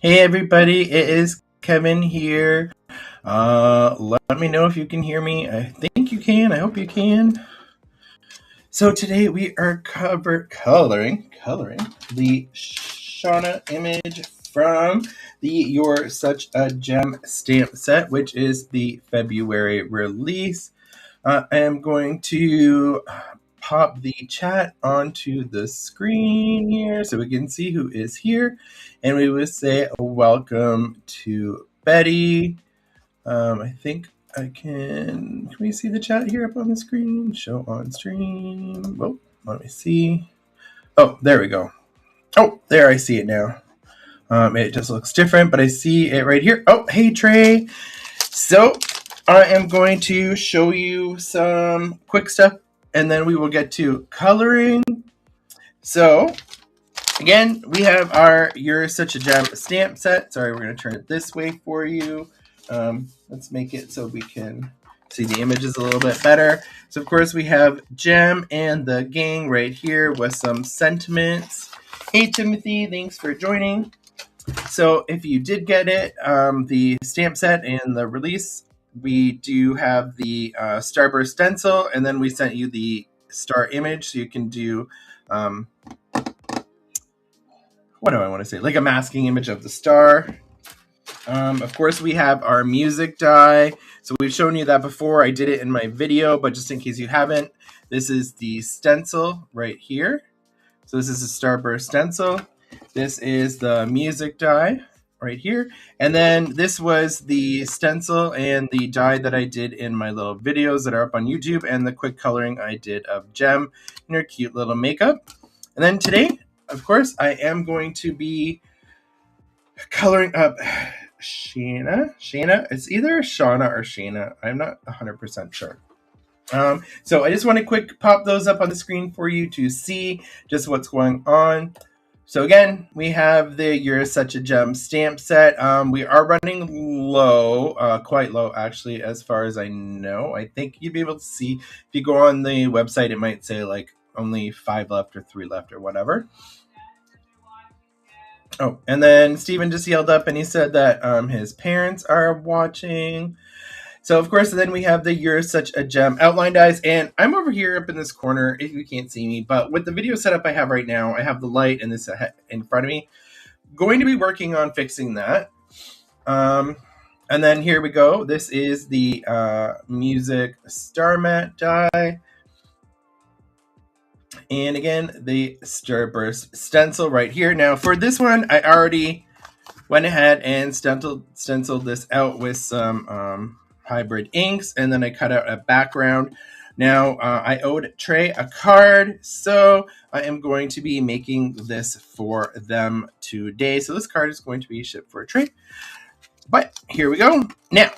Hey everybody, it is Kevin here. Let me know if you can hear me. I think you can. I hope you can. So today we are coloring the Shauna image from the You're Such a Gem stamp set, which is the February release. I am going to pop the chat onto the screen here so we can see who is here. And we would say welcome to Betty. I think I can we see the chat here up on the screen? Show on stream. Oh, let me see. Oh, there we go. Oh, there I see it now. It just looks different, but I see it right here. Oh, hey Trey. So I am going to show you some quick stuff and then we will get to coloring. So again, we have our You're Such a Gem stamp set. Sorry, we're going to turn it this way for you. Let's make it so we can see the images a little bit better. So of course we have Gem and the gang right here with some sentiments. Hey Timothy, thanks for joining. So if you did get it, the stamp set and the release, we do have the Starburst stencil, and then we sent you the star image, so you can do, what do I want to say, like a masking image of the star. Of course, we have our music die. So we've shown you that before. I did it in my video, but just in case you haven't, this is the stencil right here. So this is a Starburst stencil. This is the music die right here. And then this was the stencil and the die that I did in my little videos that are up on YouTube, and the quick coloring I did of Gem in her cute little makeup. And then today, of course, I am going to be coloring up Sheena. It's either Shauna or Sheena. I'm not 100% sure. So I just want to quick pop those up on the screen for you to see just what's going on. So again, we have the You're Such a Gem stamp set. We are running low, quite low actually, as far as I know. I think you'd be able to see, if you go on the website, it might say like only 5 left or 3 left or whatever. Oh, and then Steven just yelled up and he said that his parents are watching. So, of course, then we have the You're Such a Gem outline dies. And I'm over here up in this corner if you can't see me. But with the video setup I have right now, I have the light and this in front of me. Going to be working on fixing that. And then here we go. This is the music star matte die. And again, the Starburst stencil right here. Now, for this one, I already went ahead and stenciled this out with some hybrid inks, and then I cut out a background. Now, I owed Trey a card, so I am going to be making this for them today. So this card is going to be shipped for Trey. But here we go. Now,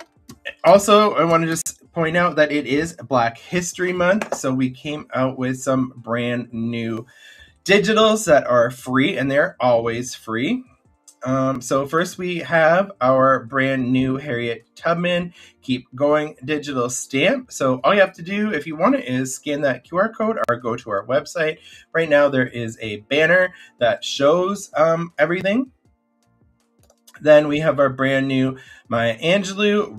also, I want to just point out that it is Black History Month, so we came out with some brand new digitals that are free, and they're always free. So first we have our brand new Harriet Tubman Keep Going digital stamp. So all you have to do if you want it is scan that QR code or go to our website. Right now there is a banner that shows everything. Then we have our brand new Maya Angelou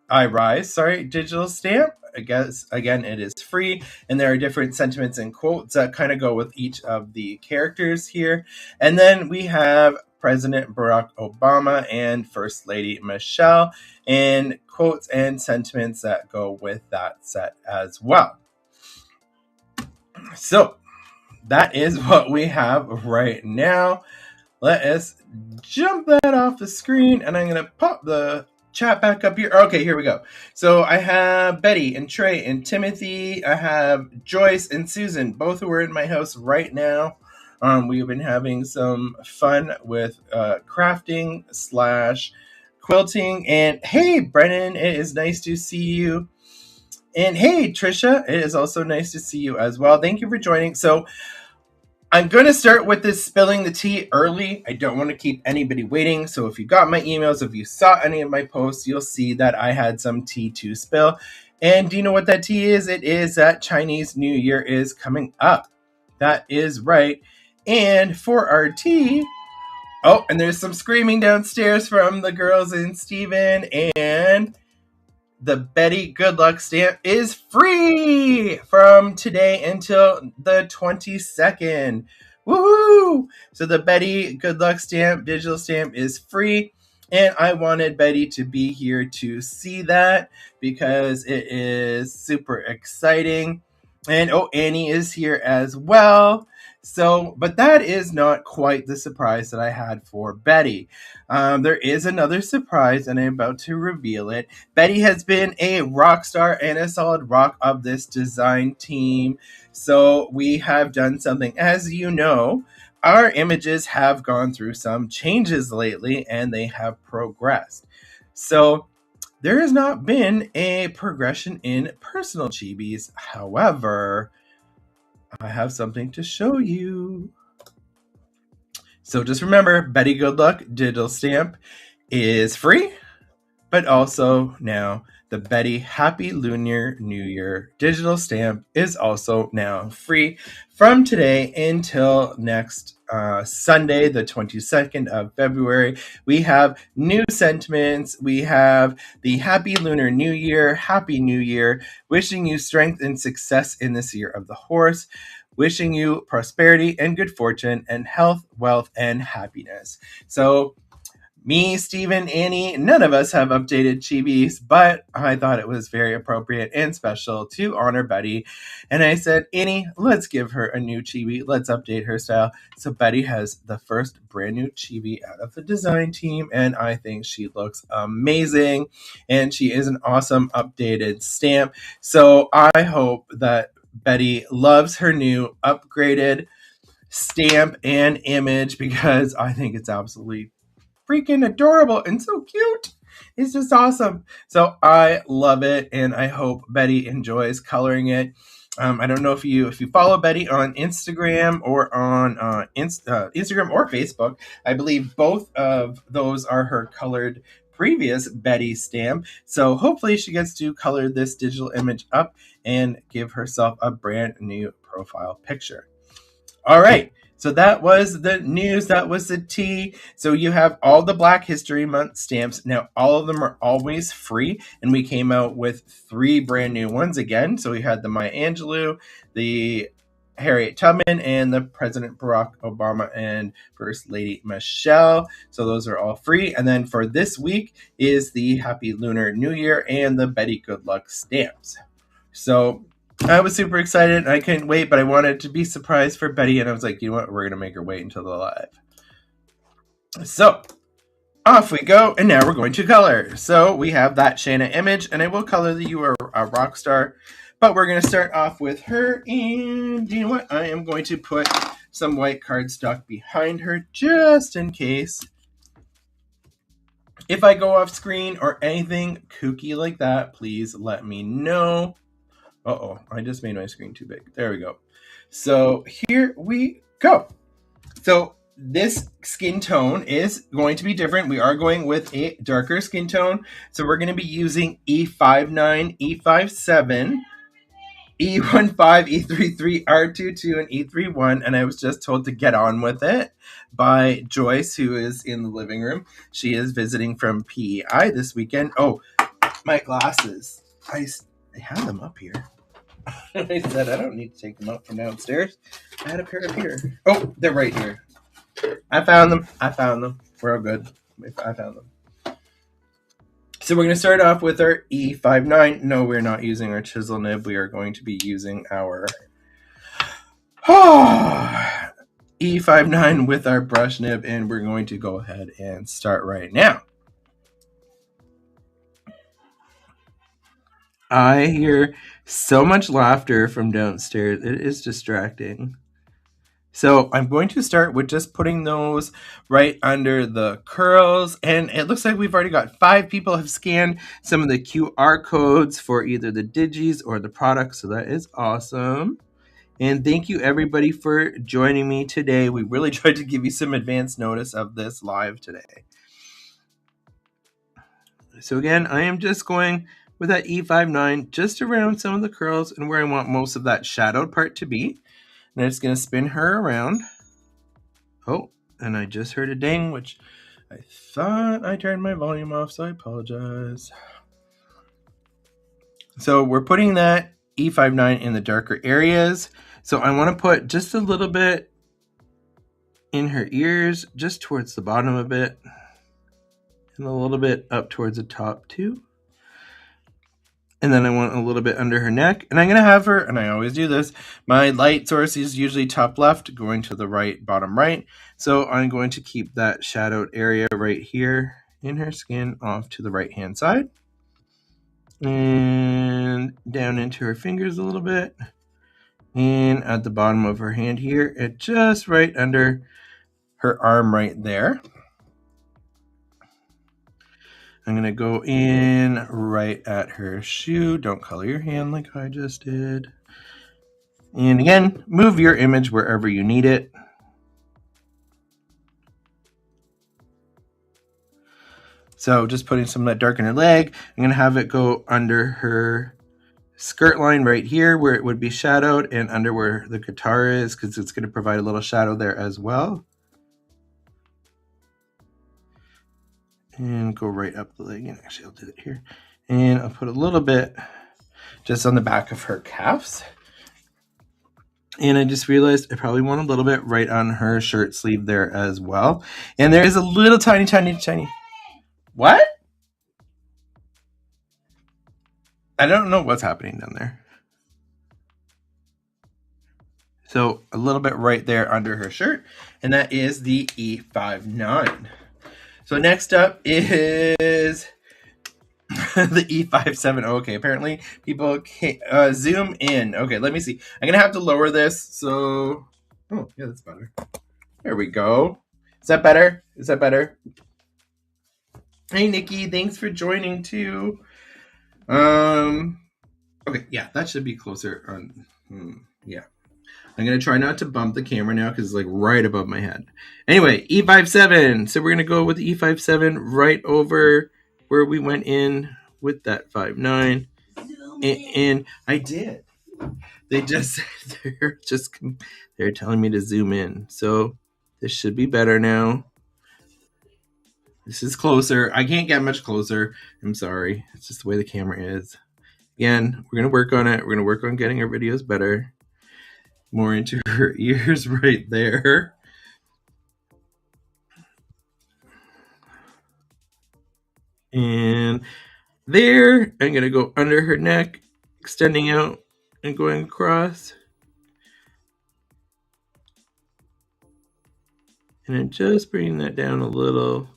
I Rise digital stamp. I guess, again, it is free, and there are different sentiments and quotes that kind of go with each of the characters here. And then we have President Barack Obama and First Lady Michelle, and quotes and sentiments that go with that set as well. So that is what we have right now. Let us jump that off the screen, and I'm going to pop the chat back up here. Okay, here we go. So I have Betty and Trey and Timothy. I have Joyce and Susan, both who are in my house right now. We have been having some fun with crafting / quilting. And hey, Brennan, it is nice to see you. And hey, Trisha, it is also nice to see you as well. Thank you for joining. So I'm going to start with this spilling the tea early. I don't want to keep anybody waiting. So if you got my emails, if you saw any of my posts, you'll see that I had some tea to spill. And do you know what that tea is? It is that Chinese New Year is coming up. That is right. And for our tea, Oh, and there's some screaming downstairs from the girls and Steven, and the Betty Good Luck stamp is free from today until the 22nd. Woohoo! So the Betty Good Luck stamp, digital stamp, is free. And I wanted Betty to be here to see that because it is super exciting. And oh, Annie is here as well. So, but that is not quite the surprise that I had for Betty. There is another surprise, and I'm about to reveal it. Betty has been a rock star and a solid rock of this design team. So we have done something. As you know, our images have gone through some changes lately, and they have progressed. So there has not been a progression in personal chibis. However, I have something to show you. So just remember, Betty Good Luck digital stamp is free, but also now the Betty Happy Lunar New Year digital stamp is also now free from today until next Sunday, the 22nd of February. We have new sentiments. We have the Happy Lunar New Year, Happy New Year, wishing you strength and success in this year of the horse. Wishing you prosperity and good fortune and health, wealth, and happiness. So, me, Steven, Annie, none of us have updated chibis, but I thought it was very appropriate and special to honor Betty. And I said, Annie, let's give her a new chibi. Let's update her style. So Betty has the first brand new chibi out of the design team, and I think she looks amazing. And she is an awesome updated stamp. So I hope that Betty loves her new upgraded stamp and image because I think it's absolutely freaking adorable and so cute. It's just awesome. So I love it, and I hope Betty enjoys coloring it. I don't know if you follow Betty on Instagram or on Instagram or Facebook. I believe both of those are her colored previous Betty stamp. So hopefully she gets to color this digital image up and give herself a brand new profile picture. All right. So that was the news. That was the tea. So you have all the Black History Month stamps. Now, all of them are always free. And we came out with 3 brand new ones again. So we had the Maya Angelou, the Harriet Tubman, and the President Barack Obama and First Lady Michelle. So those are all free. And then for this week is the Happy Lunar New Year and the Betty Good Luck stamps. So I was super excited. I couldn't wait, but I wanted to be surprised for Betty, and I was like, you know what? We're going to make her wait until the live. So off we go, and now we're going to color. So we have that Shanna image, and I will color that you are a rock star, but we're going to start off with her, and you know what? I am going to put some white cardstock behind her just in case. If I go off screen or anything kooky like that, please let me know. Uh-oh, I just made my screen too big. There we go. So here we go. So this skin tone is going to be different. We are going with a darker skin tone. So we're going to be using E59, E57, E15, E33, R22, and E31. And I was just told to get on with it by Joyce, who is in the living room. She is visiting from PEI this weekend. Oh, my glasses. I have them up here. I said I don't need to take them out from downstairs. I had a pair up here. Oh, they're right here. I found them. We're all good. I found them. So we're going to start off with our E59. No, we're not using our chisel nib. We are going to be using our E59 with our brush nib, and we're going to go ahead and start right now. I hear so much laughter from downstairs. It is distracting. So I'm going to start with just putting those right under the curls. And it looks like we've already got 5 people have scanned some of the QR codes for either the digis or the products. So that is awesome. And thank you everybody for joining me today. We really tried to give you some advance notice of this live today. So again, I am just going with that E59 just around some of the curls and where I want most of that shadowed part to be. And I'm just going to spin her around. Oh, and I just heard a ding, which I thought I turned my volume off, so I apologize. So we're putting that E59 in the darker areas. So I want to put just a little bit in her ears, just towards the bottom a bit, and a little bit up towards the top too. And then I want a little bit under her neck. And I'm going to have her, and I always do this, my light source is usually top left, going to the right, bottom right. So I'm going to keep that shadowed area right here in her skin off to the right-hand side. And down into her fingers a little bit. And at the bottom of her hand here, and just right under her arm right there. I'm going to go in right at her shoe. Don't color your hand like I just did. And again, move your image wherever you need it. So just putting some of that dark in her leg. I'm going to have it go under her skirt line right here where it would be shadowed, and under where the guitar is, because it's going to provide a little shadow there as well. And go right up the leg. And actually, I'll do it here. And I'll put a little bit just on the back of her calves. And I just realized I probably want a little bit right on her shirt sleeve there as well. And there is a little tiny. What? I don't know what's happening down there. So a little bit right there under her shirt. And that is the E59. So next up is the E57. Okay, apparently people can't zoom in. Okay, let me see. I'm going to have to lower this. So, oh, yeah, that's better. There we go. Is that better? Is that better? Hey, Nikki, thanks for joining too. Okay, yeah, that should be closer. Yeah. I'm going to try not to bump the camera now because it's like right above my head. Anyway, E57. So we're going to go with the E57 right over where we went in with that 5.9. And I did. They're telling me to zoom in. So this should be better now. This is closer. I can't get much closer. I'm sorry. It's just the way the camera is. Again, we're going to work on it. We're going to work on getting our videos better. More into her ears right there. And there, I'm going to go under her neck, extending out and going across. And I'm just bringing that down a little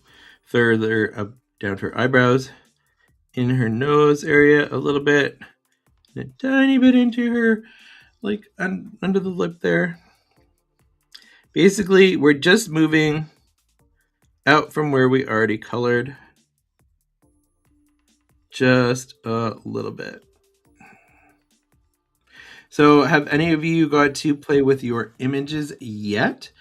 further up down to her eyebrows, in her nose area a little bit, and a tiny bit into her, like under the lip there. Basically, we're just moving out from where we already colored just a little bit. So have any of you got to play with your images yet?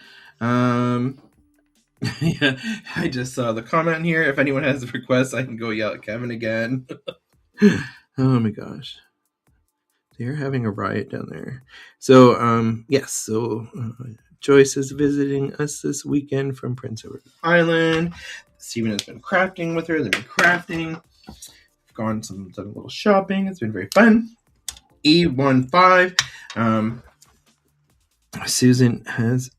Yeah, I just saw the comment here. If anyone has a request, I can go yell at Kevin again. Oh my gosh. They're having a riot down there. So, yes, so Joyce is visiting us this weekend from Prince Edward Island. Stephen has been crafting with her. They've been crafting. Gone done a little shopping. It's been very fun. E15. Susan has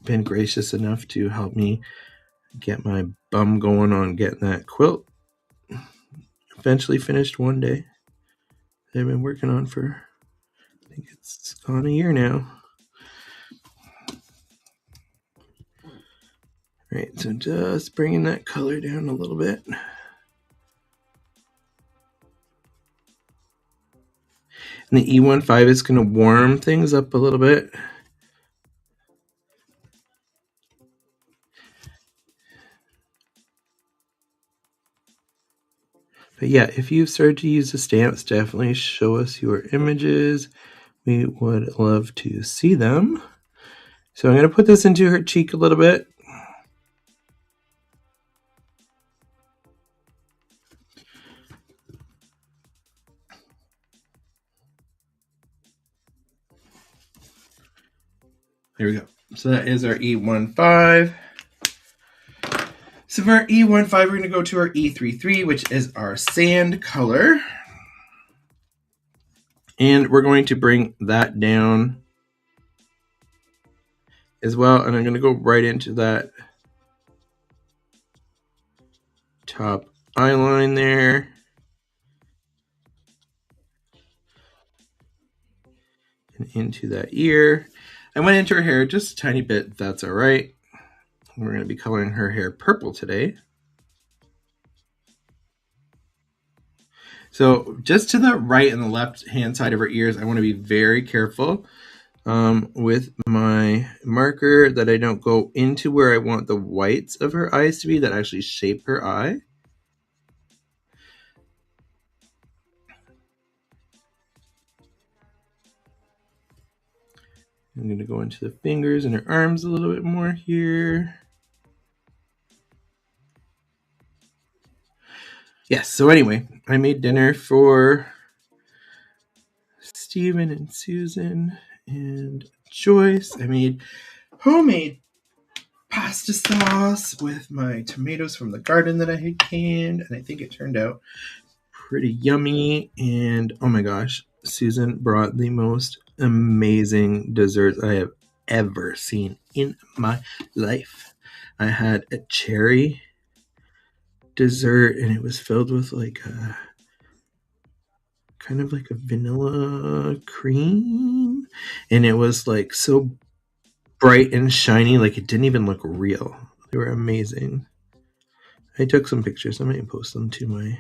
been gracious enough to help me get my bum going on getting that quilt eventually finished one day. They've been working on for, I think it's gone a year now. Right, so just bringing that color down a little bit. And the E15 is going to warm things up a little bit. But yeah, if you've started to use the stamps, definitely show us your images. We would love to see them. So I'm going to put this into her cheek a little bit. There we go. So that is our E15. So for our E15, we're going to go to our E33, which is our sand color. And we're going to bring that down as well. And I'm going to go right into that top eye line there. And into that ear. I went into her hair just a tiny bit. That's all right. We're going to be coloring her hair purple today. So just to the right and the left hand side of her ears, I want to be very careful with my marker that I don't go into where I want the whites of her eyes to be that actually shape her eye. I'm going to go into the fingers and her arms a little bit more here. Yes, so anyway, I made dinner for Stephen and Susan and Joyce. I made homemade pasta sauce with my tomatoes from the garden that I had canned, and I think it turned out pretty yummy. And oh my gosh, Susan brought the most amazing desserts I have ever seen in my life. I had a cherry dessert, and it was filled with like a kind of like a vanilla cream, and it was like so bright and shiny, like it didn't even look real. They were amazing. I took some pictures. I might post them to my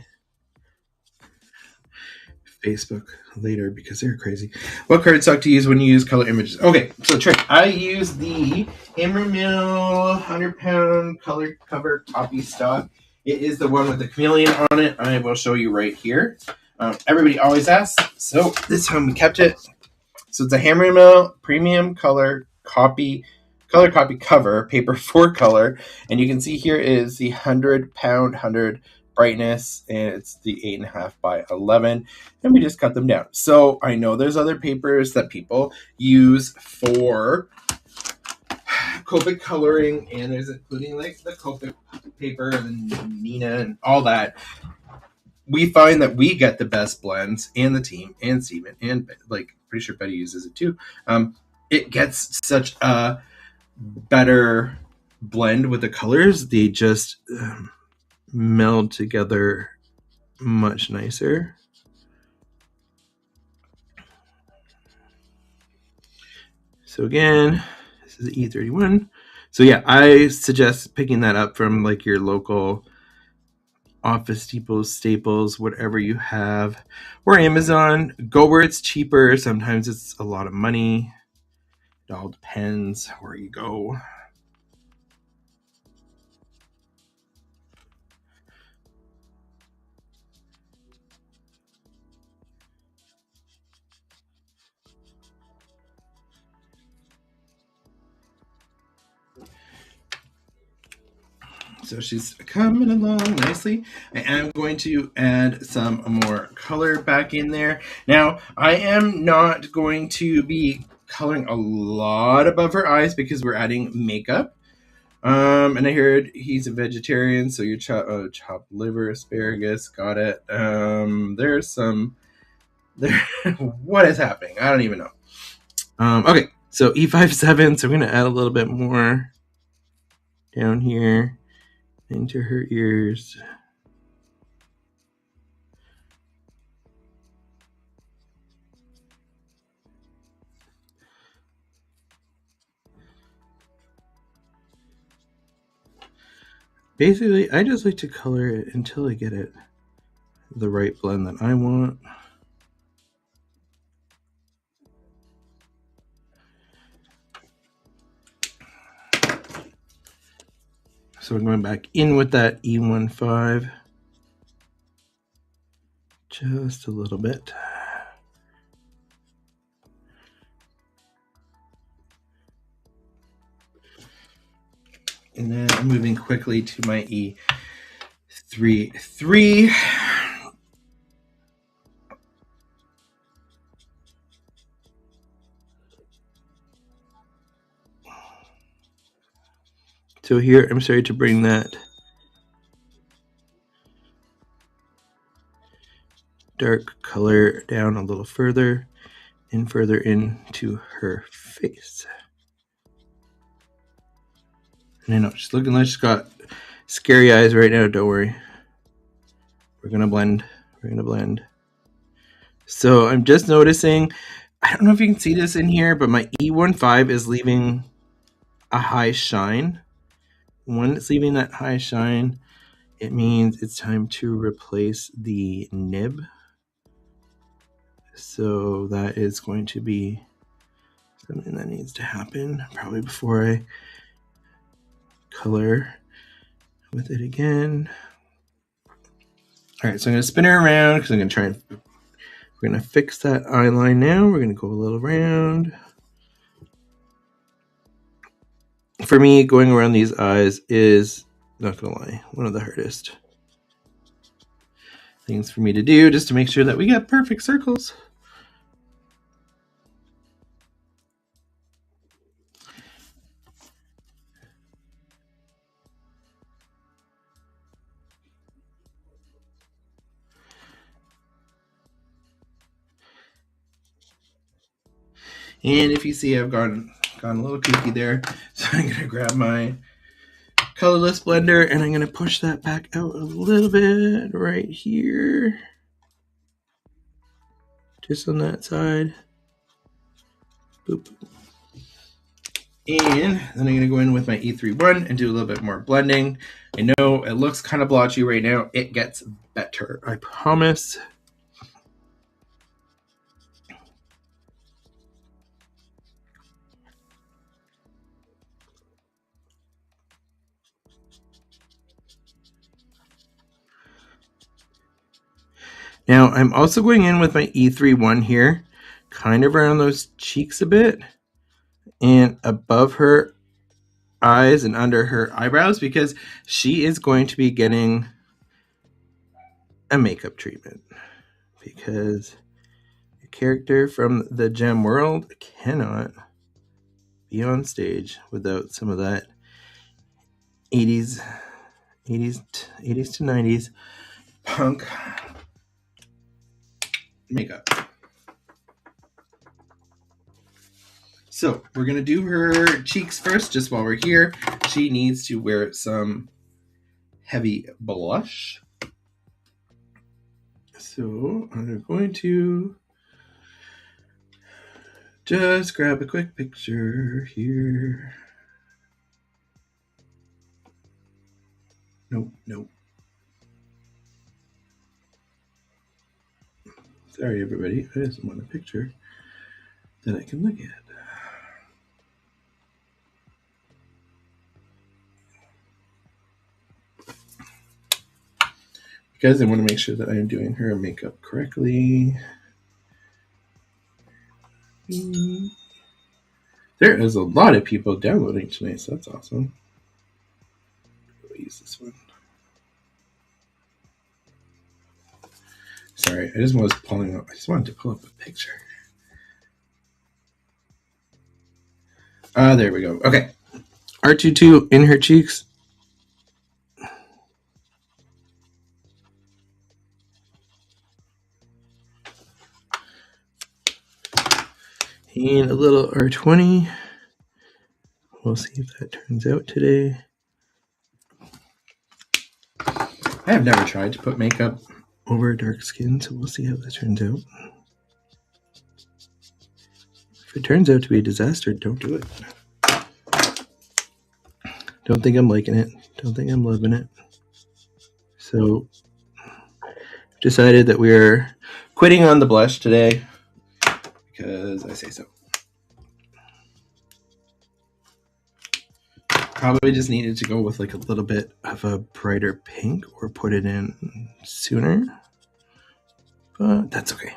Facebook later because they're crazy. What cardstock to use when you use color images? Okay, so trick. I use the Hammer Mill 100-pound color cover copy stock. It is the one with the chameleon on it. I will show you right here. Everybody always asks, so this time we kept it. So it's a Hammer Mill premium color copy cover, paper 4 color, and you can see here is the 100-pound 100 brightness, and it's the 8.5 by 11, and we just cut them down. So I know there's other papers that people use for Copic coloring, and there's including like the Copic paper and Nina and all that. We find that we get the best blends, and the team, and Steven, and like pretty sure Betty uses it too. It gets such a better blend with the colors. They just meld together much nicer. So again, this is E31. So yeah, I suggest picking that up from like your local Office Depot, Staples, whatever you have, or Amazon. Go where it's cheaper. Sometimes it's a lot of money. It all depends where you go. So she's coming along nicely. I am going to add some more color back in there. Now, I am not going to be coloring a lot above her eyes because we're adding makeup. And I heard he's a vegetarian, so your chopped liver, asparagus, got it. There's some... what is happening? I don't even know. Okay, so E57, so we're going to add a little bit more down here into her ears. Basically, I just like to color it until I get it the right blend that I want. So I'm going back in with that E15 just a little bit. And then I'm moving quickly to my E33. So here, I'm sorry to bring that dark color down a little further and further into her face. And I know she's looking like she's got scary eyes right now. Don't worry. We're going to blend. We're going to blend. So I'm just noticing, I don't know if you can see this in here, but my E15 is leaving a high shine. When it's leaving that high shine, it means it's time to replace the nib. So that is going to be something that needs to happen probably before I color with it again. All right, so I'm going to spin her around because I'm going to try and we're going to fix that eye line now. We're going to go a little round. For me, going around these eyes is, not going to lie, one of the hardest things for me to do, just to make sure that we get perfect circles. And if you see, I've gone a little kooky there, so I'm going to grab my colorless blender and I'm going to push that back out a little bit right here, just on that side. Boop. And then I'm going to go in with my E31 and do a little bit more blending. I know it looks kind of blotchy right now. It gets better, I promise. Now, I'm also going in with my E31 here, kind of around those cheeks a bit, and above her eyes and under her eyebrows, because she is going to be getting a makeup treatment. Because a character from the gem world cannot be on stage without some of that 80s to 90s punk makeup. So we're going to do her cheeks first, just while we're here. She needs to wear some heavy blush. So I'm going to just grab a quick picture here. Nope. Sorry, everybody. I just want a picture that I can look at. Because I want to make sure that I am doing her makeup correctly. There is a lot of people downloading tonight, so that's awesome. I'll use this one. Sorry, I just wanted to pull up a picture. There we go. Okay. R22 in her cheeks. And a little R20. We'll see if that turns out today. I have never tried to put makeup over dark skin, so we'll see how that turns out. If it turns out to be a disaster, don't do it. Don't think I'm liking it. Don't think I'm loving it. So, I've decided that we're quitting on the blush today because I say so. Probably just needed to go with like a little bit of a brighter pink or put it in sooner. But that's okay.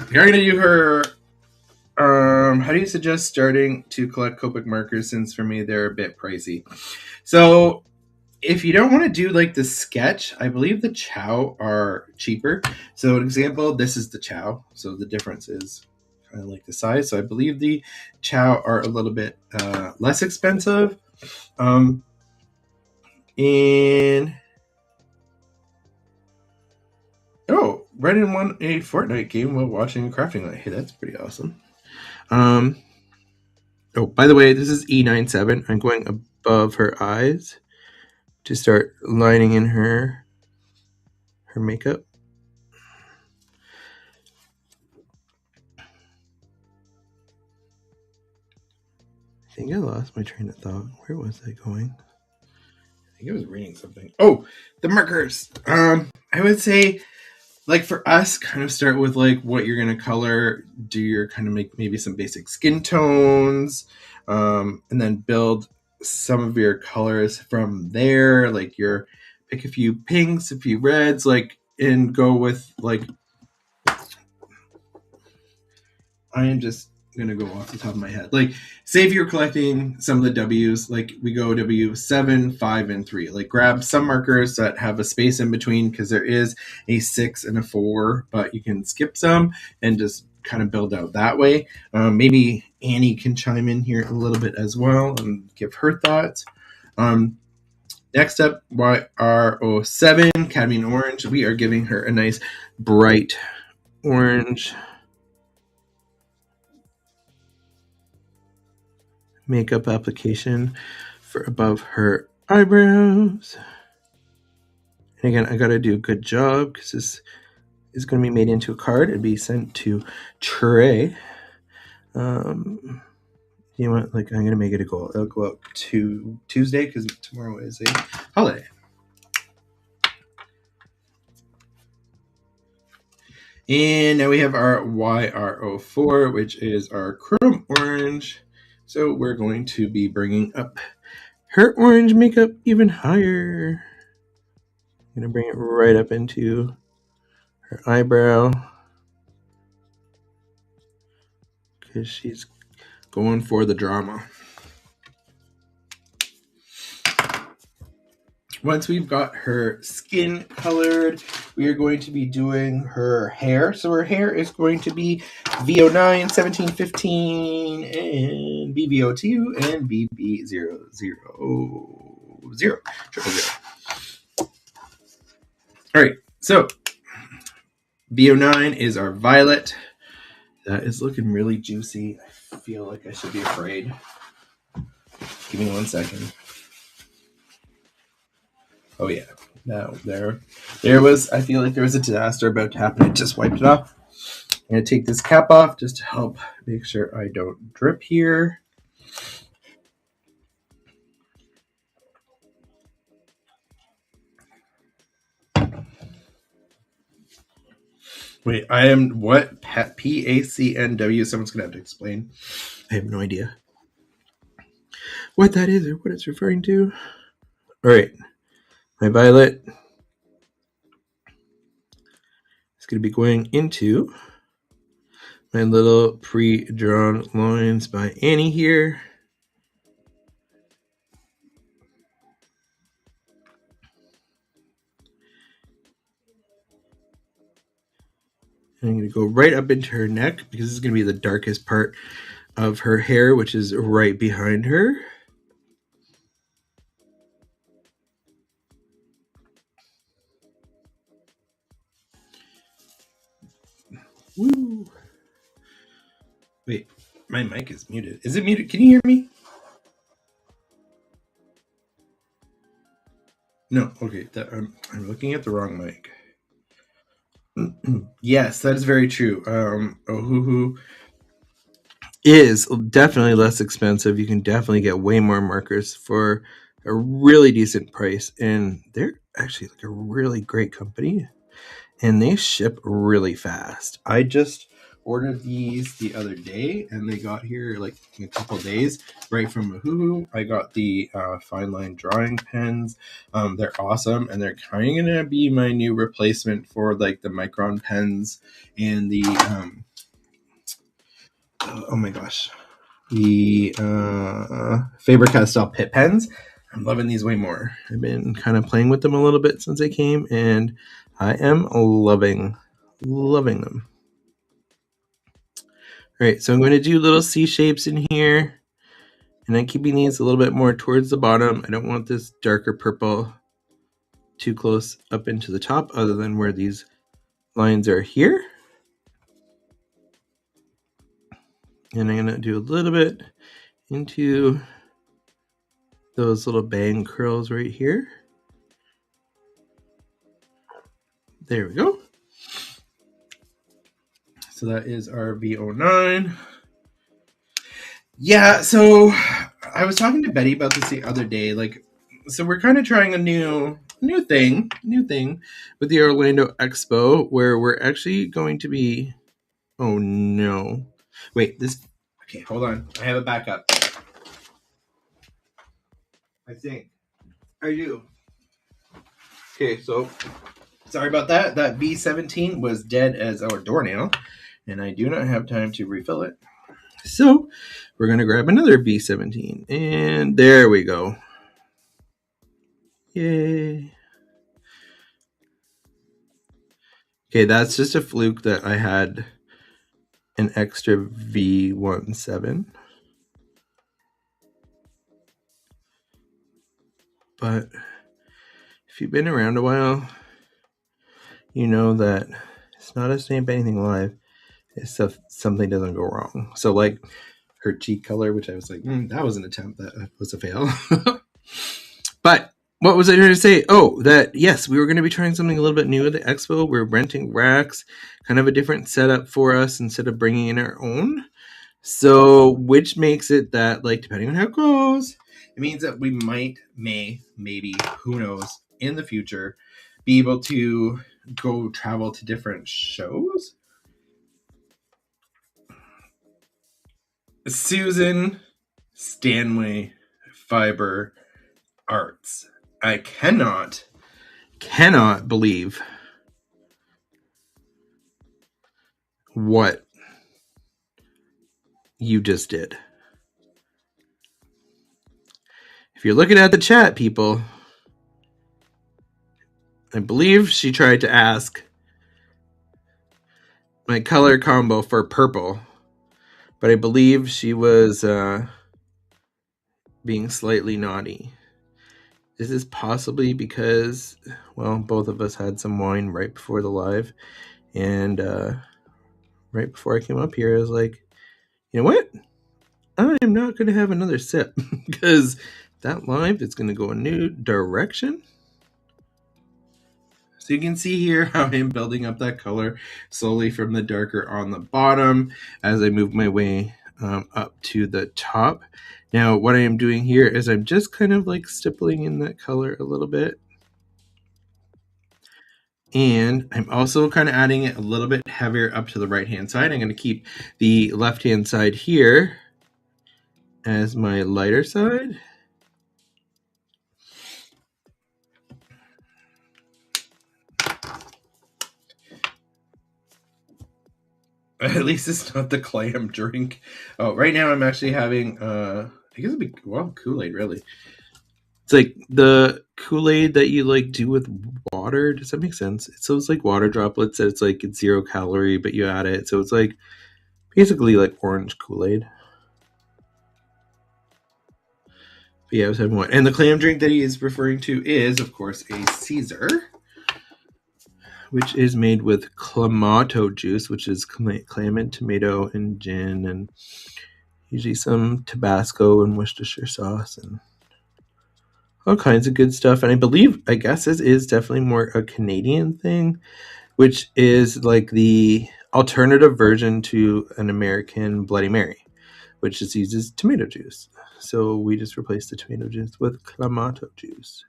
You're going to do her... how do you suggest starting to collect Copic markers, since for me they're a bit pricey? So if you don't want to do like the sketch, I believe the Chow are cheaper. So an example, this is the Chow. So the difference is kind of like the size. So I believe the Chow are a little bit less expensive. And oh, Brennan won a Fortnite game while watching Crafting Light. Hey, that's pretty awesome. Oh, by the way, this is E97. I'm going above her eyes to start lining in her makeup. I think I lost my train of thought. Where was I going? I think I was reading something. Oh, the markers. I would say, like, for us, kind of start with like what you're gonna color. Do your kind of make maybe some basic skin tones, and then build some of your colors from there. Like your pick a few pinks, a few reds, like, and go with like. I am just gonna go off the top of my head. Like, say if you're collecting some of the W's, like we go W7, 5, and 3. Like, grab some markers that have a space in between because there is a 6 and a 4, but you can skip some and just kind of build out that way. Maybe Annie can chime in here a little bit as well and give her thoughts. Next up, YR07, Cadmium Orange. We are giving her a nice bright orange makeup application for above her eyebrows. And again, I gotta do a good job because this is going to be made into a card and be sent to Trey. You want, like, I'm gonna make it a goal. It'll go out to Tuesday because tomorrow is a holiday. And now we have our YR04, which is our chrome orange. So we're going to be bringing up her orange makeup even higher. I'm going to bring it right up into her eyebrow because she's going for the drama. Once we've got her skin colored, we are going to be doing her hair. So her hair is going to be VO9, 1715, and BVO2, and BB000. All right, so VO9 is our violet. That is looking really juicy. I feel like I should be afraid. Give me 1 second. Oh yeah, now there was. I feel like there was a disaster about to happen. It just wiped it off. I'm gonna take this cap off just to help make sure I don't drip here. Wait, I am what? PACNW? Someone's gonna have to explain. I have no idea what that is or what it's referring to. All right, my violet is going to be going into my little pre-drawn lines by Annie here. And I'm going to go right up into her neck because this is going to be the darkest part of her hair, which is right behind her. Woo! Wait, my mic is muted. Is it muted? Can you hear me? No. Okay, I'm looking at the wrong mic. Yes, that is very true. Ohuhu is definitely less expensive. You can definitely get way more markers for a really decent price, and they're actually like a really great company, and they ship really fast. I just ordered these the other day, and they got here like in a couple days right from Ohuhu. I got the fine line drawing pens. They're awesome, and they're kind of gonna be my new replacement for like the Micron pens and the oh my gosh, the Faber-Castell Pitt pens. I'm loving these way more. I've been kind of playing with them a little bit since they came, and I am loving them. All right, so I'm going to do little C shapes in here, and I'm keeping these a little bit more towards the bottom. I don't want this darker purple too close up into the top, other than where these lines are here. And I'm going to do a little bit into those little bang curls right here. There we go. So that is our V09. Yeah, so I was talking to Betty about this the other day. So we're kind of trying a new thing with the Orlando Expo, where we're actually going to be. Oh no! Wait, this. Okay, hold on. I have a backup. I think I do. Okay, so sorry about that. That V17 was dead as our doornail, and I do not have time to refill it. So we're going to grab another V17, and there we go. Yay. Okay, that's just a fluke that I had an extra V17. But if you've been around a while, you know that it's not a stamp anything live. It's if something doesn't go wrong. So like her cheek color, which I was like, that was an attempt, that was a fail. But what was I going to say? Oh, that yes, we were going to be trying something a little bit new at the expo. We're renting racks, kind of a different setup for us instead of bringing in our own. So, which makes it that, like, depending on how it goes, it means that we maybe, who knows, in the future, be able to go travel to different shows. Susan Stanley Fiber Arts. I cannot believe what you just did. If you're looking at the chat, people, I believe she tried to ask my color combo for purple, but I believe she was being slightly naughty. Is this possibly because, well, both of us had some wine right before the live, and right before I came up here, I was like, you know what? I am not going to have another sip because that live is going to go a new direction. So you can see here how I'm building up that color slowly from the darker on the bottom as I move my way up to the top. Now, what I am doing here is I'm just kind of like stippling in that color a little bit. And I'm also kind of adding it a little bit heavier up to the right-hand side. I'm going to keep the left-hand side here as my lighter side. At least it's not the clam drink. Oh, right now I'm actually having, I guess it'd be, well, Kool-Aid, really. It's like the Kool-Aid that you like do with water. Does that make sense? So it's like water droplets that it's like it's 0 calorie, but you add it. So it's like basically like orange Kool-Aid. But yeah, I was having one. And the clam drink that he is referring to is, of course, a Caesar, which is made with clamato juice, which is clam and tomato and gin and usually some Tabasco and Worcestershire sauce and all kinds of good stuff. And I guess this is definitely more a Canadian thing, which is like the alternative version to an American Bloody Mary, which just uses tomato juice. So we just replaced the tomato juice with clamato juice.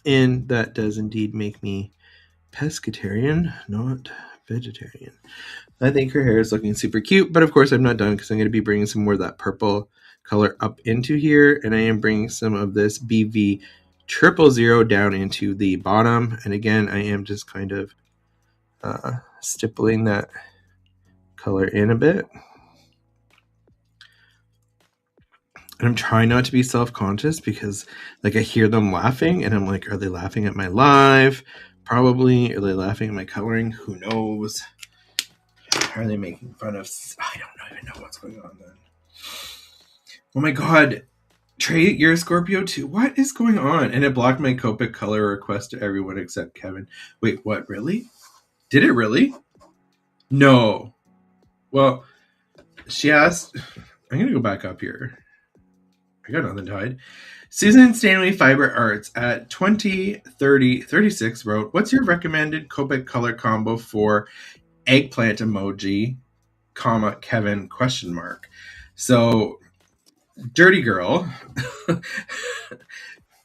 And that does indeed make me pescatarian, not vegetarian. I think her hair is looking super cute, but of course I'm not done because I'm going to be bringing some more of that purple color up into here, and I am bringing some of this BV 000 down into the bottom. And again, I am just kind of stippling that color in a bit. And I'm trying not to be self-conscious because like I hear them laughing and I'm like, are they laughing at my live? Probably. Are they laughing at my coloring? Who knows? Are they making fun of? I don't even know what's going on then. Oh my god. Trey, you're a Scorpio too. What is going on? And it blocked my Copic Color request to everyone except Kevin. Wait, what? Really? Did it really? No. Well, she asked. I'm going to go back up here. I got nothing to hide. Susan Stanley Fiber Arts at 203036 wrote, "What's your recommended Copic Color combo for eggplant emoji, comma, Kevin, question mark?" So, dirty girl.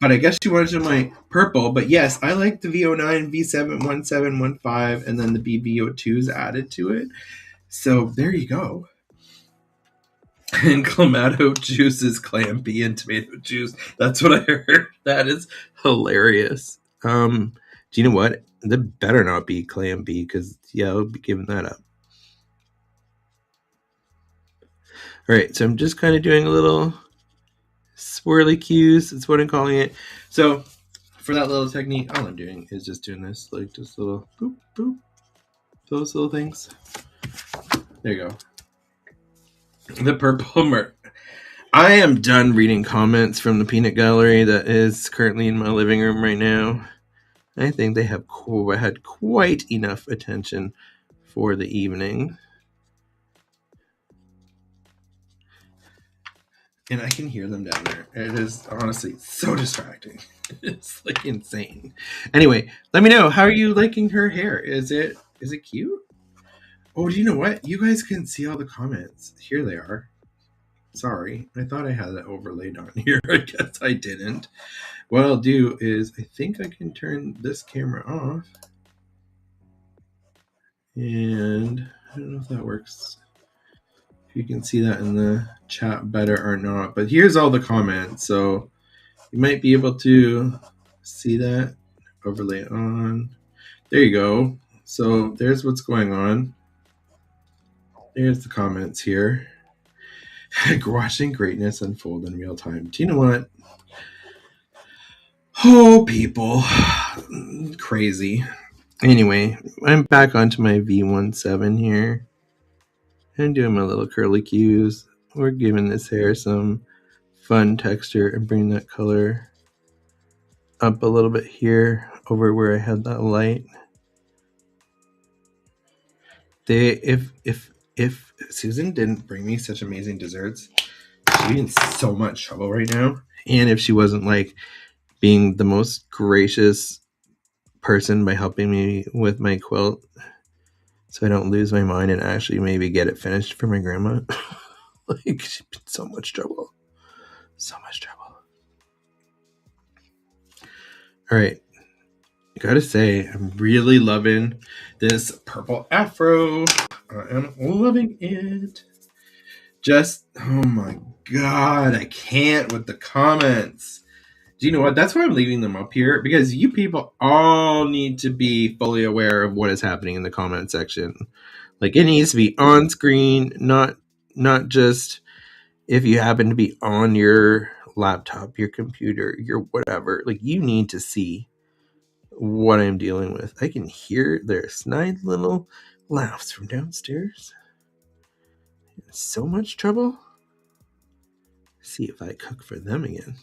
But I guess she wanted to my purple. But yes, I like the V09, V7, 1715, and then the BV02s added to it. So there you go. And clamato juice is clampy and tomato juice. That's what I heard. That is hilarious. Do you know what? That better not be clampy because I'll be giving that up. All right, so I'm just kind of doing a little swirly cues. That's what I'm calling it. So for that little technique, all I'm doing is just doing this, like just little boop, boop, those little things. There you go. The purple I am done reading comments from the peanut gallery that is currently in my living room right now. I think they have had quite enough attention for the evening. And I can hear them down there. It is honestly so distracting. It's like insane. Anyway, let me know, how are you liking her hair? Is it cute? Oh, do you know what? You guys can see all the comments. Here they are. Sorry, I thought I had that overlaid on here. I guess I didn't. What I'll do is, I think I can turn this camera off. And I don't know if that works. If you can see that in the chat better or not. But here's all the comments. So you might be able to see that. Overlay on. There you go. So there's what's going on. There's the comments here. Watching greatness unfold in real time. Do you know what? Oh, people. Crazy. Anyway, I'm back onto my V17 here. I'm doing my little curly cues. We're giving this hair some fun texture and bringing that color up a little bit here over where I had that light. If Susan didn't bring me such amazing desserts, she'd be in so much trouble right now. And if she wasn't like being the most gracious person by helping me with my quilt so I don't lose my mind and actually maybe get it finished for my grandma. Like, she's been so much trouble. So much trouble. All right. I gotta say, I'm really loving this purple afro. I am loving it. Just, oh my god, I can't with the comments. Do you know what? That's why I'm leaving them up here, because you people all need to be fully aware of what is happening in the comment section. Like, it needs to be on screen, not just if you happen to be on your laptop, your computer, your whatever. Like, you need to see what I'm dealing with. I can hear their snide little laughs from downstairs. So much trouble. See if I cook for them again.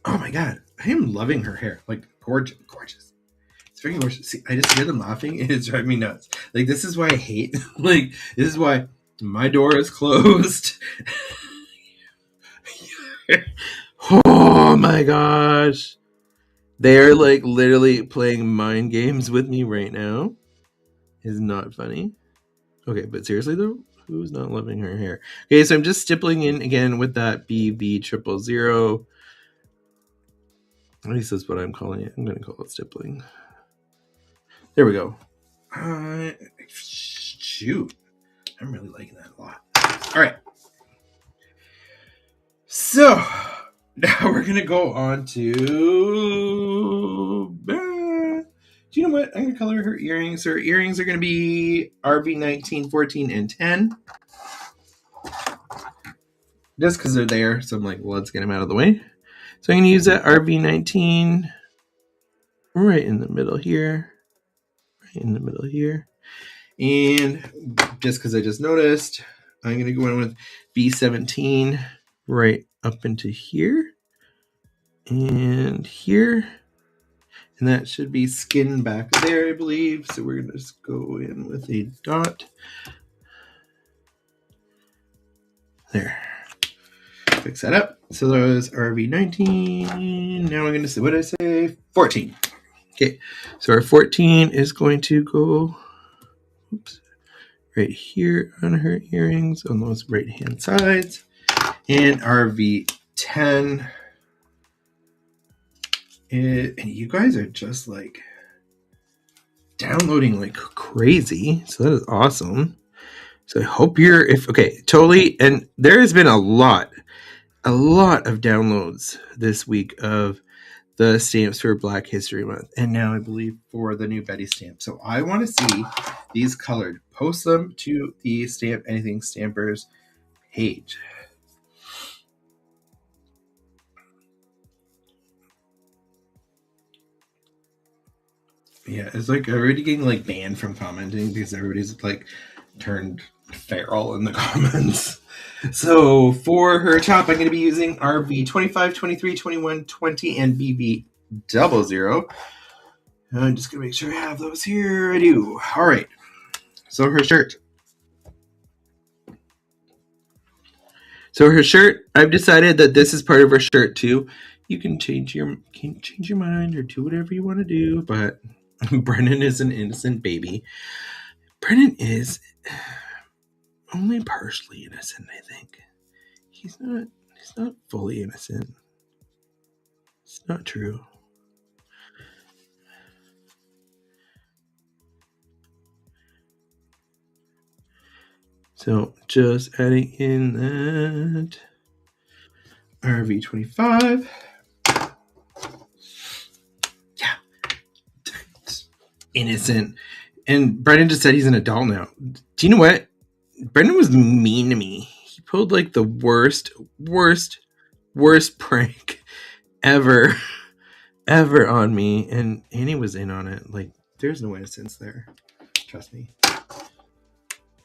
Oh my god, I am loving her hair. Like, gorgeous. It's very gorgeous. See, I just hear them laughing and it's driving me nuts. Like, this is why I hate, like, this is why my door is closed. Oh my gosh. They're like literally playing mind games with me right now. It's not funny. Okay, but seriously though, who's not loving her hair? Okay, so I'm just stippling in again with that BB000. At least that's what I'm calling it. I'm going to call it stippling. There we go. Shoot. I'm really liking that a lot. All right. So, now we're going to go on to... do you know what? I'm going to color her earrings. Her earrings are going to be RB19, 14, and 10. Just because they're there. So I'm like, well, let's get them out of the way. So I'm going to use that RB19 right in the middle here. Right in the middle here. And just because I just noticed, I'm going to go in with B17 right up into here and here. And that should be skin back there, I believe. So we're going to just go in with a dot. There. Fix that up. So that was RV19. Now we're going to say, what did I say? 14. Okay. So our 14 is going to go right here on her earrings on those right-hand sides. And RV10. And you guys are just like downloading like crazy. So that is awesome. So I hope you're totally. And there has been a lot of downloads this week of the stamps for Black History Month. And now I believe for the new Betty stamp. So I want to see these colored. Post them to the Stamp Anything Stampers page. Yeah, it's like everybody getting like banned from commenting because everybody's like turned feral in the comments. So for her top, I'm going to be using RV 25, 23, 21, 20, and BB 00. I'm just going to make sure I have those here. I do. All right. So her shirt. I've decided that this is part of her shirt too. You can change your mind or do whatever you want to do, but Brennan is an innocent baby. Brennan is only partially innocent, I think. He's not fully innocent. It's not true. So just adding in that RV25. Yeah. Innocent. And Brennan just said he's an adult now. Do you know what? Brendan was mean to me. He pulled like the worst prank ever on me. And Annie was in on it. Like, there's no innocence there. Trust me.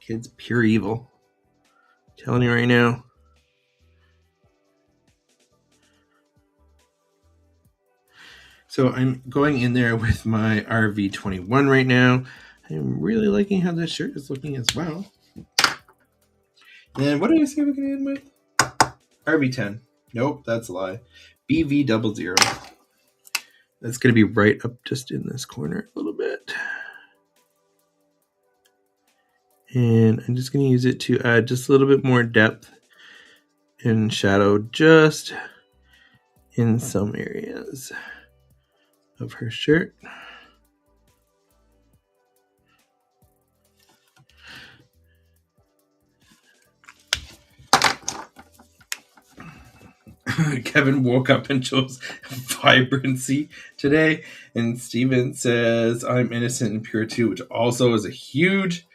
Kid's pure evil. I'm telling you right now. So I'm going in there with my RV21 right now. I'm really liking how this shirt is looking as well. And what did I say we're going to end with? RV10. Nope, that's a lie. BV 00. That's going to be right up just in this corner a little bit. And I'm just going to use it to add just a little bit more depth and shadow just in some areas of her shirt. Kevin woke up and chose vibrancy today. And Steven says, I'm innocent and pure too, which also is a huge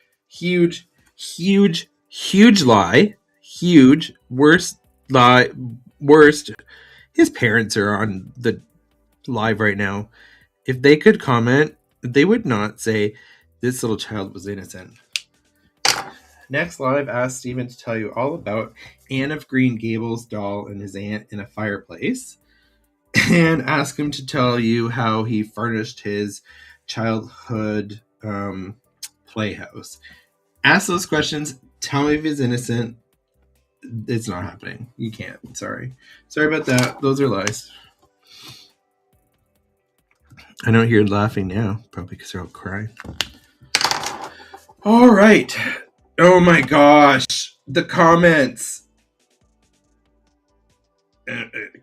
lie. Huge. Worst lie. Worst. His parents are on the live right now. If they could comment, they would not say this little child was innocent. Next live asked Steven to tell you all about Anne of Green Gables' doll and his aunt in a fireplace, and ask him to tell you how he furnished his childhood playhouse. Ask those questions. Tell me if he's innocent. It's not happening. You can't. Sorry about that. Those are lies. I don't hear laughing now, probably because they're all crying. All right. Oh my gosh, the comments.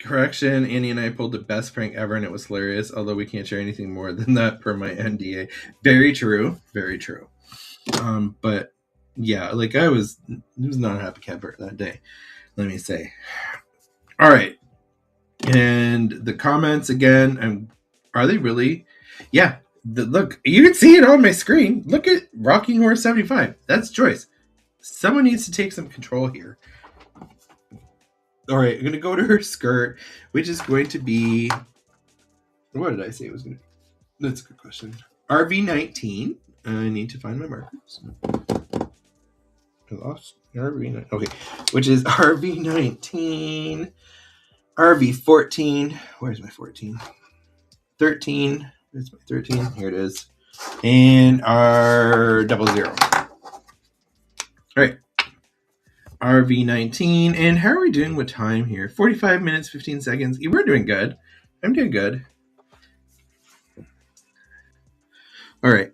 Correction, Annie and I pulled the best prank ever and it was hilarious, although we can't share anything more than that per my NDA. Very true. But yeah, like it was not a happy camper that day, let me say. All right. And the comments again, are they really? Yeah. Look, you can see it on my screen. Look at Rocking Horse 75. That's Joyce. Someone needs to take some control here. All right, I'm going to go to her skirt, which is going to be... What did I say it was going to be? That's a good question. RV19. I need to find my markers. I lost RV19. Okay, which is RV19. RV14. Where's my 14? 13. Where's my 13? Here it is. And R00. All right. RV19. And how are we doing with time here? 45 minutes, 15 seconds. We're doing good. I'm doing good. All right.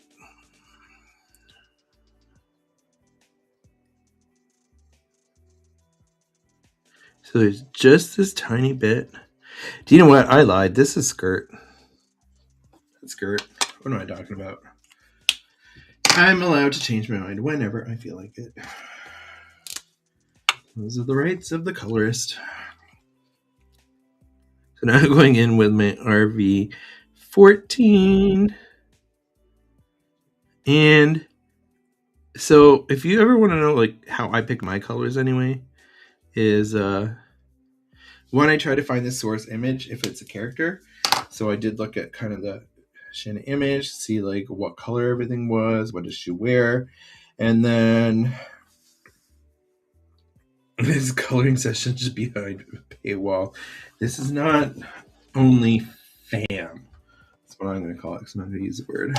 So there's just this tiny bit. Do you know what? I lied. This is skirt. Skirt. What am I talking about? I'm allowed to change my mind whenever I feel like it. Those are the rights of the colorist. So now I'm going in with my RV14. And so if you ever want to know like how I pick my colors anyway, is one, I try to find the source image if it's a character. So I did look at kind of the Shanna image, see like what color everything was, what does she wear, and then this coloring session just behind a paywall. This is not only fam. That's what I'm going to call it because I'm not going to use the word.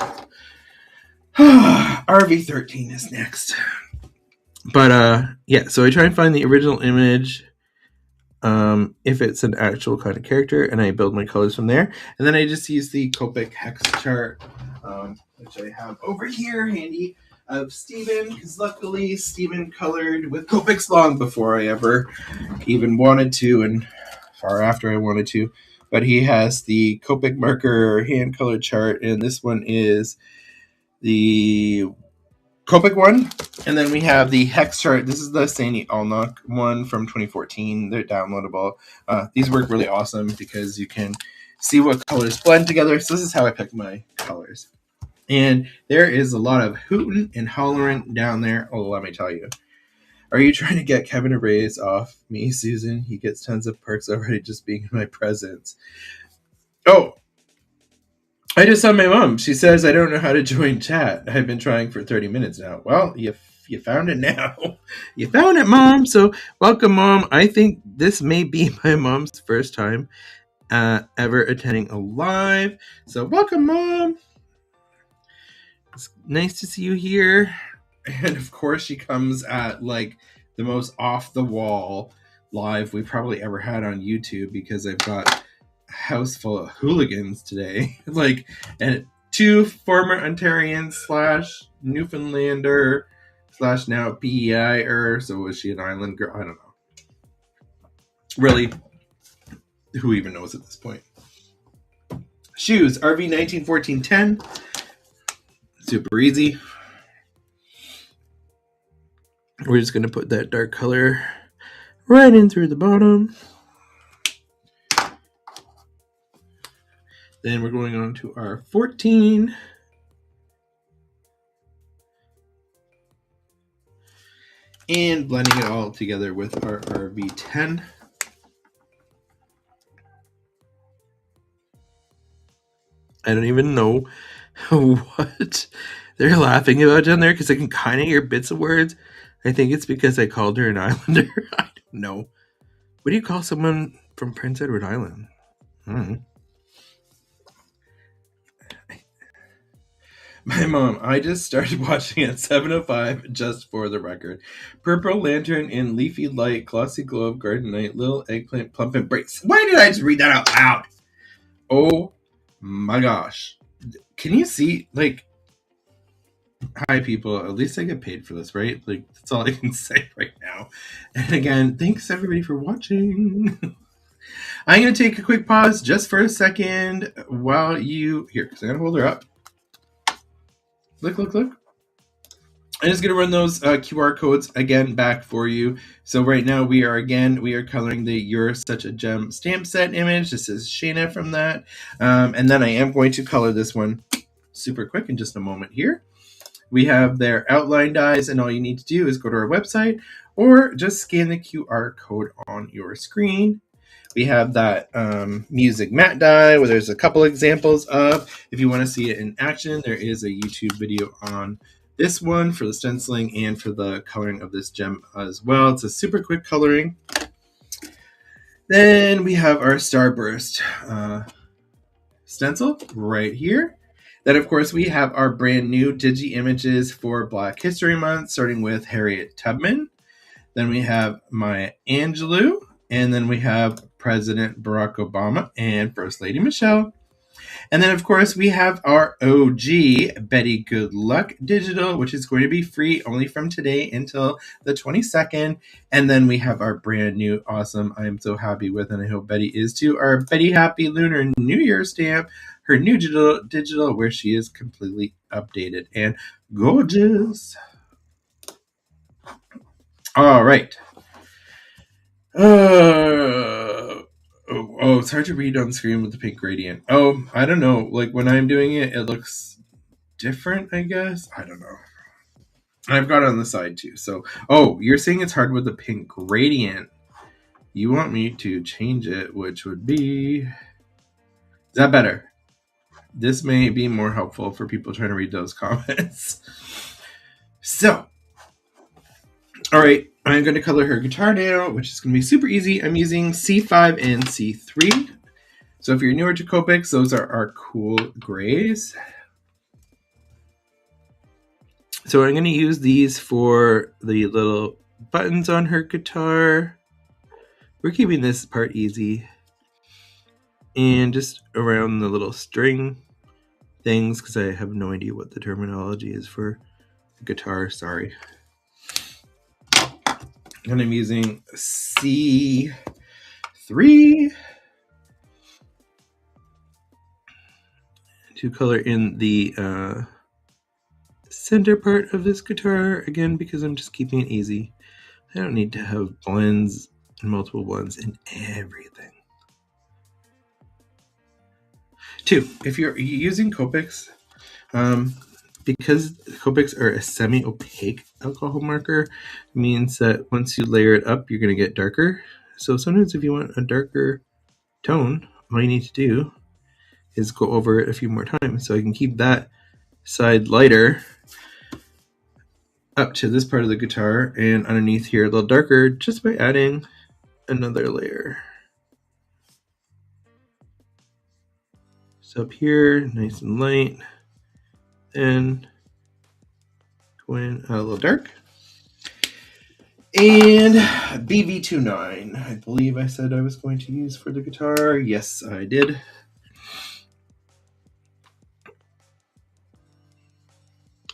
RV13 is next. But yeah, so I try and find the original image if it's an actual kind of character, and I build my colors from there. And then I just use the Copic hex chart, which I have over here handy, of Steven, because luckily Steven colored with Copics long before I ever even wanted to, and far after I wanted to. But he has the Copic marker hand color chart, and this one is the Copic one. And then we have the hex chart. This is the Sandy Alnock one from 2014. They're downloadable. These work really awesome because you can see what colors blend together. So this is how I pick my colors. And there is a lot of hooting and hollering down there. Oh, let me tell you. Are you trying to get Kevin a raise off me, Susan? He gets tons of perks already just being in my presence. Oh, I just saw my mom. She says I don't know how to join chat. I've been trying for 30 minutes now. Well, you found it now. You found it, Mom. So welcome, Mom. I think this may be my mom's first time ever attending a live. So welcome, Mom. It's nice to see you here. And of course, she comes at like the most off the wall live we probably ever had on YouTube because I've got a house full of hooligans today. Like, and 2 former Ontarians / Newfoundlander / now PEI-er. So was she an island girl? I don't know. Really, who even knows at this point? Shoes, RV 1914-10. Super easy. We're just going to put that dark color right in through the bottom. Then we're going on to our 14. And blending it all together with our RV10. I don't even know what they're laughing about down there because I can kind of hear bits of words. I think it's because I called her an islander. I don't know. What do you call someone from Prince Edward Island? My mom, I just started watching at 7:05 just for the record. Purple Lantern in Leafy Light, Glossy Globe, Garden Night, Little Eggplant, Plump and Breaks. Why did I just read that out loud? Oh my gosh. Can you see, like, hi people, at least I get paid for this, right? Like, that's all I can say right now. And again, thanks everybody for watching. I'm going to take a quick pause just for a second while you, here, because I'm going to hold her up. Look. I'm just going to run those QR codes again back for you. So right now we are coloring the You're Such a Gem stamp set image. This is Shayna from that. And then I am going to color this one super quick in just a moment here. We have their outline dies, and all you need to do is go to our website or just scan the QR code on your screen. We have that music matte die where there's a couple examples of. If you want to see it in action, there is a YouTube video on this one for the stenciling and for the coloring of this gem as well. It's a super quick coloring. Then we have our Starburst stencil right here. Then, of course, we have our brand new Digi images for Black History Month, starting with Harriet Tubman. Then we have Maya Angelou. And then we have President Barack Obama and First Lady Michelle. And then, of course, we have our OG Betty Good Luck Digital, which is going to be free only from today until the 22nd. And then we have our brand new, awesome, I am so happy with, and I hope Betty is too, our Betty Happy Lunar New Year stamp, her new digital, where she is completely updated and gorgeous. All right. Oh, it's hard to read on screen with the pink gradient. Oh, I don't know. Like when I'm doing it, it looks different, I guess. I don't know. I've got it on the side too. So, oh, you're saying it's hard with the pink gradient. You want me to change it, which would be... Is that better? This may be more helpful for people trying to read those comments. So, all right, I'm going to color her guitar now, which is going to be super easy. I'm using C5 and C3. So if you're newer to Copics, those are our cool grays. So I'm going to use these for the little buttons on her guitar. We're keeping this part easy. And just around the little string things, because I have no idea what the terminology is for guitar, sorry. And I'm using C3 to color in the center part of this guitar, again, because I'm just keeping it easy. I don't need to have blends and multiple blends in everything. 2, if you're using Copics, because Copics are a semi-opaque alcohol marker, it means that once you layer it up, you're going to get darker. So sometimes if you want a darker tone, all you need to do is go over it a few more times. So I can keep that side lighter up to this part of the guitar, and underneath here a little darker just by adding another layer. So up here, nice and light, and go in a little dark. And BV29, I believe I said I was going to use for the guitar. Yes, I did.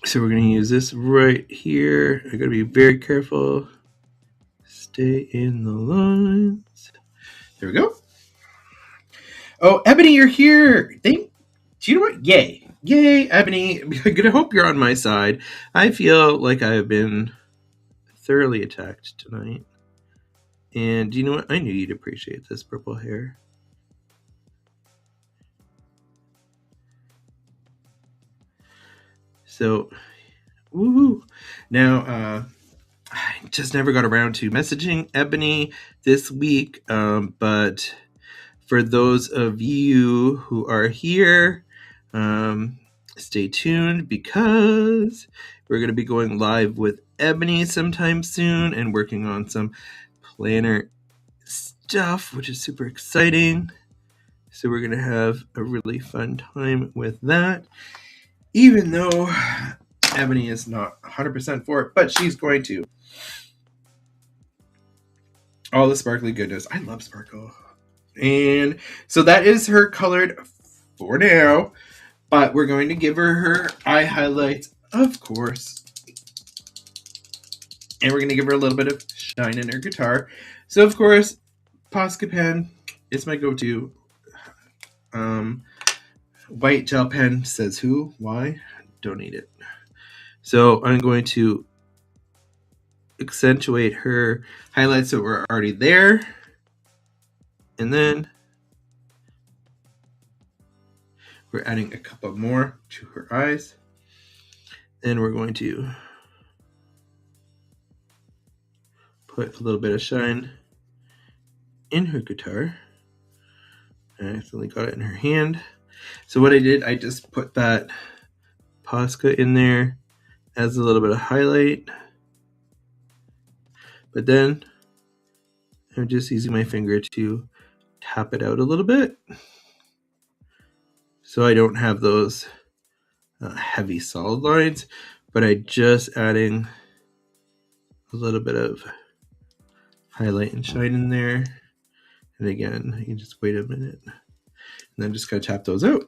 So we're going to use this right here. I got to be very careful. Stay in the lines. There we go. Oh, Ebony, you're here. Do you know what? Yay. Yay, Ebony. I hope you're on my side. I feel like I have been thoroughly attacked tonight. And you know what? I knew you'd appreciate this purple hair. So, woohoo. Now, I just never got around to messaging Ebony this week, but for those of you who are here, stay tuned because we're going to be going live with Ebony sometime soon and working on some planner stuff, which is super exciting. So we're going to have a really fun time with that, even though Ebony is not 100% for it, but she's going to. All the sparkly goodness. I love sparkle. And so that is her colored for now, but we're going to give her eye highlights, of course. And we're going to give her a little bit of shine in her guitar. So, of course, Posca pen is my go-to. White gel pen says who, why, don't need it. So I'm going to accentuate her highlights that were already there. And then we're adding a couple more to her eyes. And we're going to put a little bit of shine in her guitar. I accidentally got it in her hand. So what I did, I just put that Posca in there as a little bit of highlight. But then I'm just using my finger to tap it out a little bit so I don't have those heavy solid lines, but I just adding a little bit of highlight and shine in there. And again, you just wait a minute and then just gotta tap those out.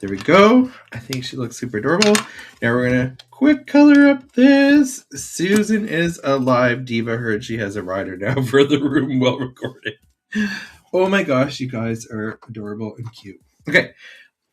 There we go. I think she looks super adorable. Now we're gonna quick color up this. Susan is a live diva. Heard she has a rider now for the room while recording. Oh my gosh, you guys are adorable and cute. Okay,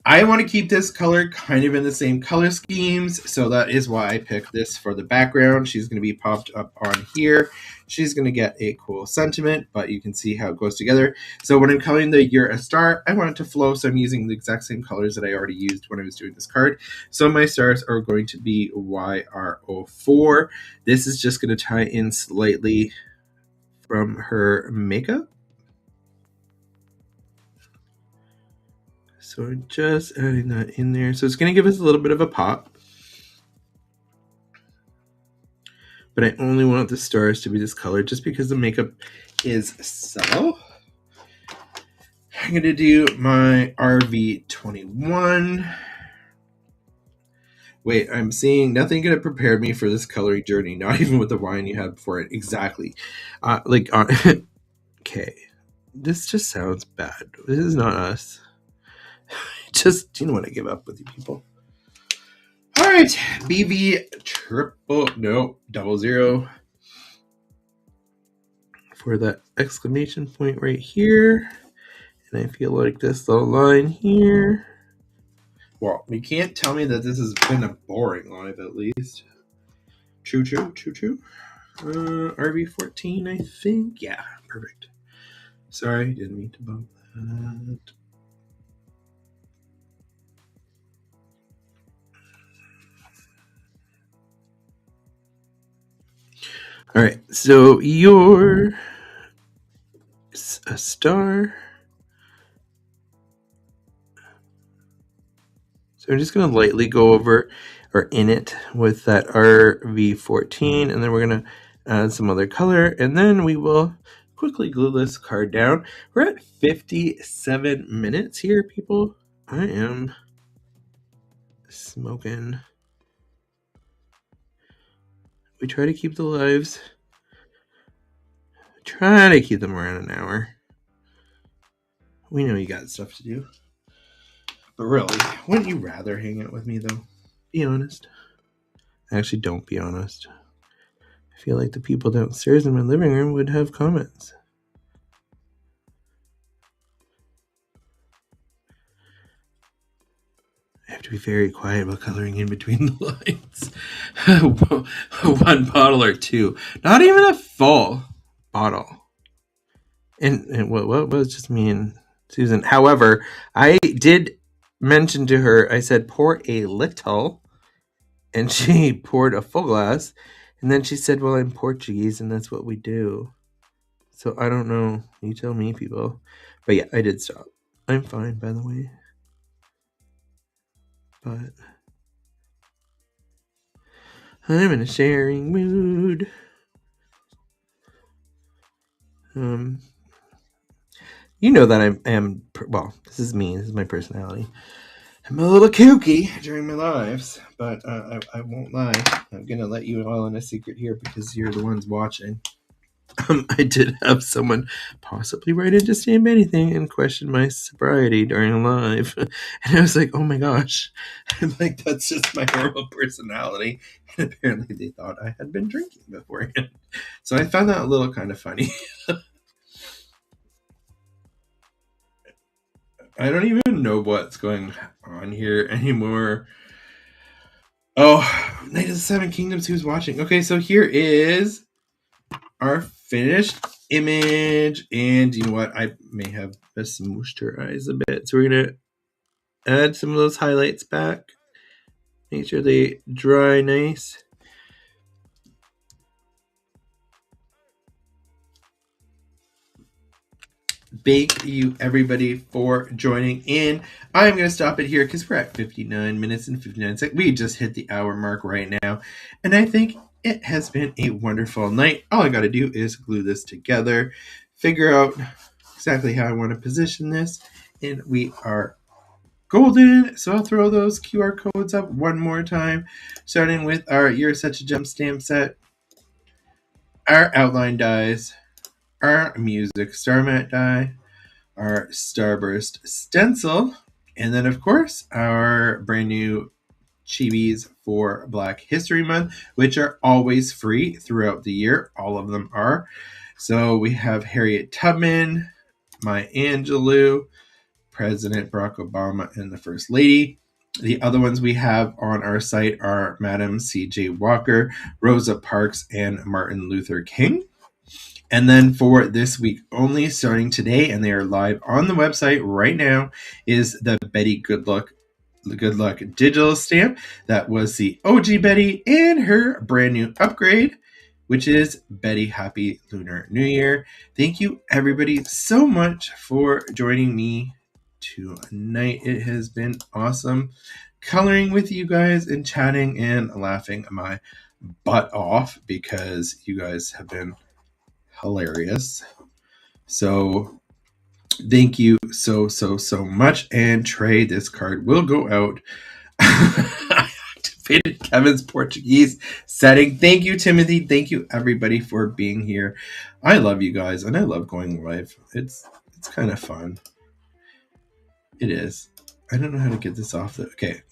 I want to keep this color kind of in the same color schemes, so that is why I picked this for the background. She's going to be popped up on here. She's going to get a cool sentiment, but you can see how it goes together. So when I'm coloring the You're a Star, I want it to flow, so I'm using the exact same colors that I already used when I was doing this card. So my stars are going to be YR04. This is just going to tie in slightly from her makeup. So I'm just adding that in there. So it's going to give us a little bit of a pop. But I only want the stars to be this color just because the makeup is subtle. I'm going to do my RV21. Wait, I'm seeing nothing could have prepared me for this coloring journey, not even with the wine you had before it. Exactly. Okay. This just sounds bad. This is not us. Just, you know what, I give up with you people. All right, BV double zero for that exclamation point right here. And I feel like this little line here. Well, you can't tell me that this has been a boring live at least. True. RV14, I think. Yeah, perfect. Sorry, didn't mean to bump that. All right, so you're a star. So I'm just going to lightly go over or in it with that RV14, and then we're going to add some other color, and then we will quickly glue this card down. We're at 57 minutes here, people. I am smoking. We try to keep the lives, try to keep them around an hour. We know you got stuff to do. But really, wouldn't you rather hang out with me, though? Be honest. Actually, don't be honest. I feel like the people downstairs in my living room would have comments. I have to be very quiet about coloring in between the lines. One bottle or two. Not even a full bottle. And what was just me and Susan. However, I did mention to her, I said, pour a little. And she poured a full glass. And then she said, well, I'm Portuguese and that's what we do. So I don't know. You tell me, people. But yeah, I did stop. I'm fine, by the way. But I'm in a sharing mood. You know that I am, well, this is me. This is my personality. I'm a little kooky during my lives, but I won't lie. I'm going to let you all in a secret here because you're the ones watching. I did have someone possibly write in to Stand By Anything and question my sobriety during a live. And I was like, oh my gosh. I'm like, that's just my normal personality. And apparently they thought I had been drinking beforehand. So I found that a little kind of funny. I don't even know what's going on here anymore. Oh, Night of the Seven Kingdoms, who's watching? Okay, so here is our finished image. And you know what? I may have smooshed her eyes a bit. So we're going to add some of those highlights back. Make sure they dry nice. Thank you, everybody, for joining in. I'm going to stop it here because we're at 59 minutes and 59 seconds. We just hit the hour mark right now. And I think it has been a wonderful night. All I got to do is glue this together, figure out exactly how I want to position this, and we are golden. So I'll throw those QR codes up one more time, starting with our You're Such a Gem stamp set, our outline dies, our music star mat die, our Starburst stencil, and then of course our brand new chibis for Black History Month, which are always free throughout the year. All of them are. So we have Harriet Tubman, Maya Angelou, President Barack Obama, and the First Lady. The other ones we have on our site are Madam C.J. Walker, Rosa Parks, and Martin Luther King. And then for this week only, starting today, and they are live on the website right now, is the Betty Good Luck digital stamp. That was the OG Betty and her brand new upgrade, which is Betty Happy Lunar New Year. Thank you, everybody, so much for joining me tonight. It has been awesome coloring with you guys and chatting and laughing my butt off because you guys have been hilarious. So thank you so much. And Trey, this card will go out. I activated Kevin's Portuguese setting. Thank you, Timothy. Thank you, everybody, for being here. I love you guys, and I love going live. It's kind of fun. It is. I don't know how to get this off. Okay.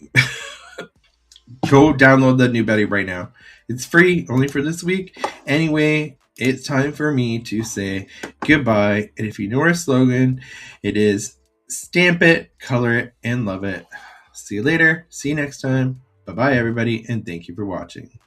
Go download the new Betty right now. It's free, only for this week. Anyway, it's time for me to say goodbye. And if you know our slogan, it is stamp it, color it, and love it. See you later. See you next time. Bye-bye, everybody, and thank you for watching.